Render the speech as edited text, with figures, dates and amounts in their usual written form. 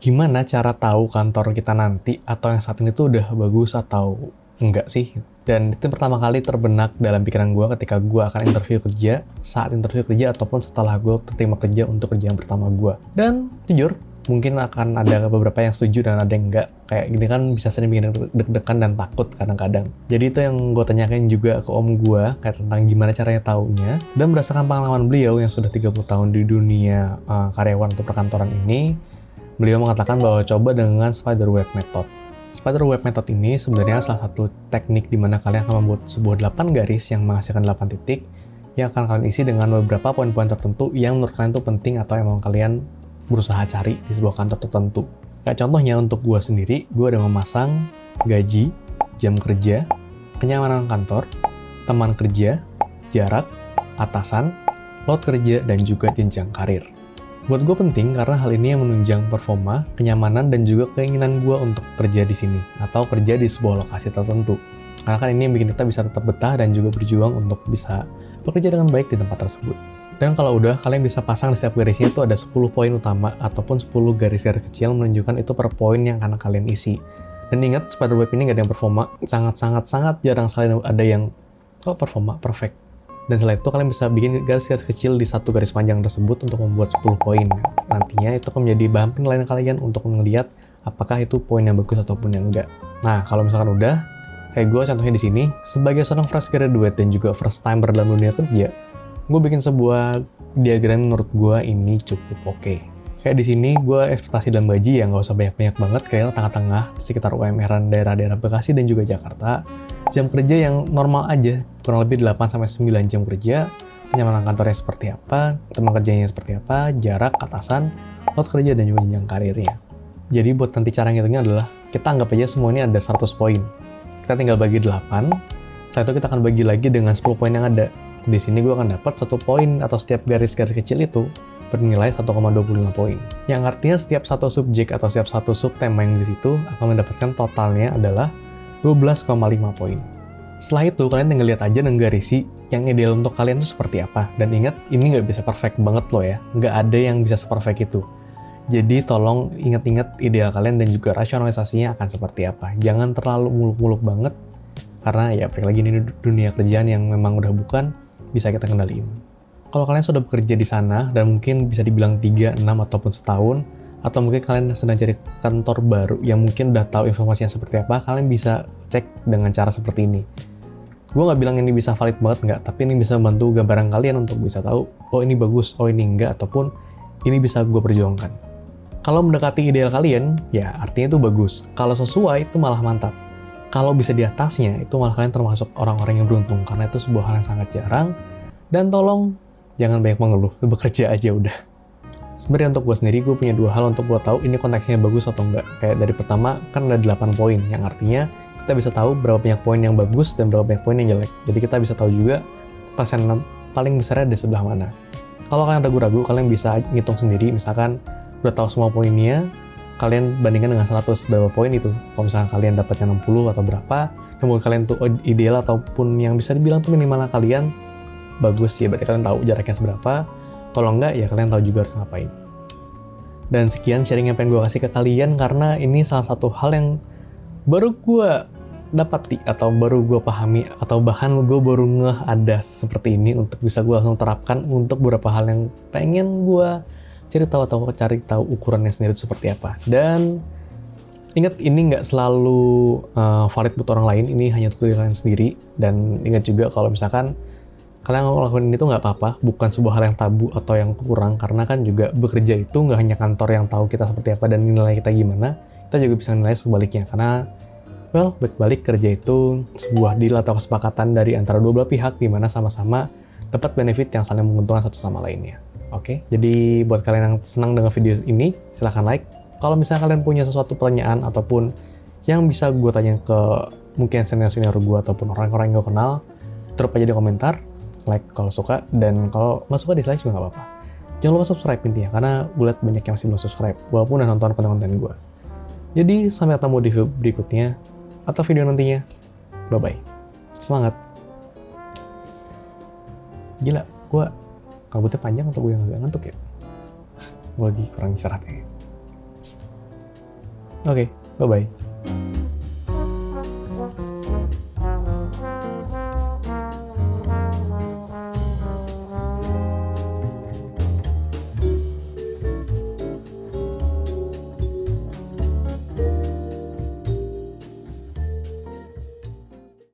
Gimana cara tahu kantor kita nanti atau yang saat ini tuh udah bagus atau enggak sih? Dan itu pertama kali terbenak dalam pikiran gue ketika gue akan interview kerja, saat interview kerja ataupun setelah gue terima kerja untuk kerjaan pertama gue. Dan jujur, mungkin akan ada beberapa yang setuju dan ada yang enggak. Kayak gini kan bisa sering bikin deg-degan dan takut kadang-kadang. Jadi itu yang gue tanyakan juga ke om gue, kayak tentang gimana caranya taunya. Dan berdasarkan pengalaman beliau yang sudah 30 tahun di dunia karyawan untuk perkantoran ini, beliau mengatakan bahwa coba dengan spiderweb method. Spiderweb method ini sebenarnya salah satu teknik di mana kalian akan membuat sebuah 8 garis yang menghasilkan 8 titik yang akan kalian isi dengan beberapa poin-poin tertentu yang menurut kalian itu penting atau emang kalian berusaha cari di sebuah kantor tertentu. Kayak contohnya untuk gue sendiri, gue udah memasang gaji, jam kerja, kenyamanan kantor, teman kerja, jarak, atasan, load kerja, dan juga jenjang karir. Buat gue penting karena hal ini yang menunjang performa, kenyamanan, dan juga keinginan gue untuk kerja di sini atau kerja di sebuah lokasi tertentu. Karena kan ini yang bikin kita bisa tetap betah dan juga berjuang untuk bisa bekerja dengan baik di tempat tersebut. Dan kalau udah, kalian bisa pasang di setiap garisnya itu ada 10 poin utama ataupun 10 garis-garis kecil menunjukkan itu per poin yang akan kalian isi. Dan ingat, spiderweb ini nggak ada yang performa, sangat jarang sekali ada yang performa perfect. Dan setelah itu kalian bisa bikin garis-garis kecil di satu garis panjang tersebut untuk membuat 10 poin. Nantinya itu akan menjadi bahan penilaian kalian untuk melihat apakah itu poin yang bagus ataupun yang enggak. Nah, kalau misalkan udah, kayak gue contohnya di sini, sebagai seorang fresh graduate dan juga first timer dalam dunia kerja, gue bikin sebuah diagram menurut gue ini cukup oke. Kayak di sini gue ekspektasi dalam gaji ya nggak usah banyak-banyak banget, kayak tengah-tengah sekitar UMR-an daerah-daerah Bekasi dan juga Jakarta. Jam kerja yang normal aja, kurang lebih 8-9 jam kerja, kenyamanan kantornya seperti apa, teman kerjanya seperti apa, jarak, atasan, load kerja, dan juga jenjang karirnya. Jadi buat nanti cara ngitungnya adalah, kita anggap aja semua ini ada 100 poin. Kita tinggal bagi 8, setelah itu kita akan bagi lagi dengan 10 poin yang ada. Di sini gue akan dapat 1 poin atau setiap garis-garis kecil itu bernilai 1,25 poin. Yang artinya setiap satu subjek atau setiap satu subtema yang di situ akan mendapatkan totalnya adalah 12,5 poin. Setelah itu, kalian tinggal lihat aja dan garisi yang ideal untuk kalian itu seperti apa. Dan ingat, ini nggak bisa perfect banget loh ya. Nggak ada yang bisa seperfect itu. Jadi tolong ingat-ingat ideal kalian dan juga rasionalisasinya akan seperti apa. Jangan terlalu muluk-muluk banget, karena ya balik lagi ini dunia kerjaan yang memang udah bukan bisa kita kendaliin. Kalau kalian sudah bekerja di sana, dan mungkin bisa dibilang 3, 6, ataupun setahun, atau mungkin kalian sedang cari kantor baru yang mungkin udah tahu informasinya seperti apa, kalian bisa cek dengan cara seperti ini. Gue nggak bilang ini bisa valid banget nggak, tapi ini bisa membantu gambaran kalian untuk bisa tahu, oh ini bagus, oh ini enggak, ataupun ini bisa gue perjuangkan. Kalau mendekati ideal kalian, ya artinya itu bagus. Kalau sesuai, itu malah mantap. Kalau bisa di atasnya, itu malah kalian termasuk orang-orang yang beruntung, karena itu sebuah hal yang sangat jarang. Dan tolong, jangan banyak mengeluh, bekerja aja udah. Sebenarnya untuk gue sendiri, gue punya 2 hal untuk gue tahu ini konteksnya bagus atau enggak. Kayak dari pertama, kan ada 8 poin, yang artinya kita bisa tahu berapa banyak poin yang bagus dan berapa banyak poin yang jelek. Jadi kita bisa tahu juga persen paling besarnya di sebelah mana. Kalau kalian ragu-ragu, kalian bisa ngitung sendiri, misalkan udah tahu semua poinnya, kalian bandingkan dengan 100 berapa poin itu. Kalau misalkan kalian dapatnya 60 atau berapa, dan menurut kalian tuh ideal ataupun yang bisa dibilang tuh minimal kalian bagus ya, berarti kalian tahu jaraknya seberapa. Kalau enggak, ya kalian tahu juga harus ngapain. Dan sekian sharing yang pengen gue kasih ke kalian, karena ini salah satu hal yang baru gue dapati, atau baru gue pahami, atau bahkan gue baru ngeh ada seperti ini untuk bisa gue langsung terapkan untuk beberapa hal yang pengen gue cari tahu ukurannya sendiri itu seperti apa. Dan ingat, ini nggak selalu valid buat orang lain, ini hanya untuk diri kalian sendiri. Dan ingat juga kalau misalkan kalian ngelakuin ini tuh nggak apa-apa, bukan sebuah hal yang tabu atau yang kurang, karena kan juga bekerja itu nggak hanya kantor yang tahu kita seperti apa dan nilai kita gimana, kita juga bisa nilai sebaliknya, karena balik kerja itu sebuah deal atau kesepakatan dari antara dua belah pihak di mana sama-sama dapat benefit yang saling menguntungkan satu sama lainnya. Oke, jadi buat kalian yang senang dengan video ini, silahkan like. Kalau misalnya kalian punya sesuatu pertanyaan ataupun yang bisa gue tanya ke mungkin senior-senior gue ataupun orang-orang yang gue kenal, drop aja di komentar. Like kalau suka, dan kalau nggak suka dislike juga nggak apa-apa. Jangan lupa subscribe intinya, karena gue liat banyak yang masih belum subscribe, walaupun udah nonton konten-konten gue. Jadi sampai ketemu di video berikutnya, atau video nantinya. Bye-bye. Semangat. Gila, gue kabutnya panjang atau gue yang agak ngantuk ya? Gue lagi kurang istirahat kayaknya. Oke, bye-bye.